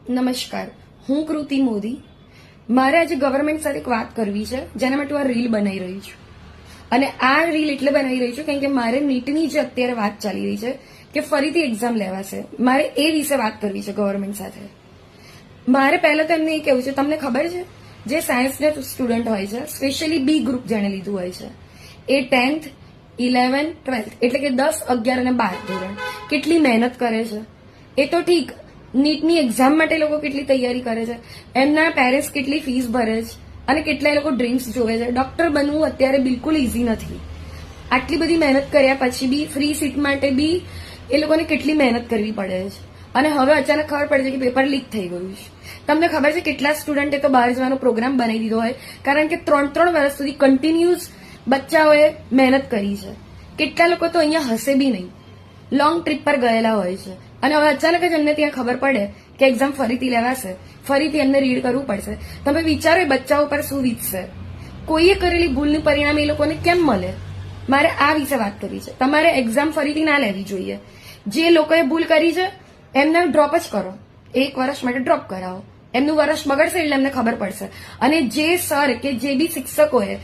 નમસ્કાર, હું કૃતિ મોદી. મારે આજે ગવર્મેન્ટ સાથે એક વાત કરવી છે, જેના માટે હું આ રીલ બનાવી રહી છું. અને આ રીલ એટલે બનાવી રહી છું કારણ કે મારે નીટની જે અત્યારે વાત ચાલી રહી છે કે ફરીથી એક્ઝામ લેવાશે, મારે એ વિશે વાત કરવી છે ગવર્મેન્ટ સાથે. મારે પહેલા તો એમને એ કહેવું છે, તમને ખબર છે જે સાયન્સના સ્ટુડન્ટ હોય છે, સ્પેશિયલી બી ગ્રુપ જેણે લીધું હોય છે, એ 10th, 11th, 12th એટલે કે 10, 11 અને 12 ધોરણ કેટલી મહેનત કરે છે. એ તો ઠીક, નીટની એક્ઝામ માટે લોકો કેટલી તૈયારી કરે છે, એમના પેરેન્ટ્સ કેટલી ફીસ ભરે છે અને કેટલા લોકો ડ્રીમ્સ જોવે છે. ડોક્ટર બનવું અત્યારે બિલકુલ ઇઝી નથી. આટલી બધી મહેનત કર્યા પછી બી ફ્રી સીટ માટે બી એ લોકોને કેટલી મહેનત કરવી પડે છે. અને હવે અચાનક ખબર પડે છે કે પેપર લીક થઈ ગયું છે. તમને ખબર છે કેટલા સ્ટુડન્ટે તો બહાર જવાનો પ્રોગ્રામ બનાવી દીધો હોય, કારણ કે 3 વર્ષ સુધી કન્ટિન્યુઅસ બચ્ચાઓએ મહેનત કરી છે. કેટલા લોકો તો અહીંયા હશે બી નહીં, લોંગ ટ્રીપ પર ગયેલા હોય છે. અને હવે અચાનક જ એમને ત્યાં ખબર પડે કે એક્ઝામ ફરીથી લેવાશે, ફરીથી એમને રીડ કરવું પડશે. તમે વિચારો એ બચ્ચાઓ પર શું વીતશે. કોઈએ કરેલી ભૂલનું પરિણામ એ લોકોને કેમ મળે. મારે આ વિશે વાત કરવી છે. તમારે એક્ઝામ ફરીથી ના લેવી જોઈએ. જે લોકોએ ભૂલ કરી છે એમને ડ્રોપ જ કરો, 1 વર્ષ માટે ડ્રોપ કરાવો. એમનું વર્ષ બગડશે એટલે એમને ખબર પડશે. અને જે સર કે જે બી શિક્ષકોએ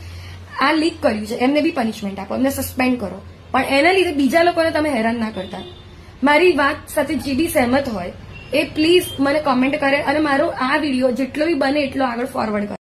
આ લીક કર્યું છે એમને બી પનિશમેન્ટ આપો, એમને સસ્પેન્ડ કરો. પણ એના લીધે બીજા લોકોને તમે હેરાન ના કરતા. મારી વાત સાથે જે બી સહેમત હોય એ પ્લીઝ મને કોમેન્ટ કરે અને મારો આ વિડીયો જેટલો બી બને એટલો આગળ ફોરવર્ડ કરે.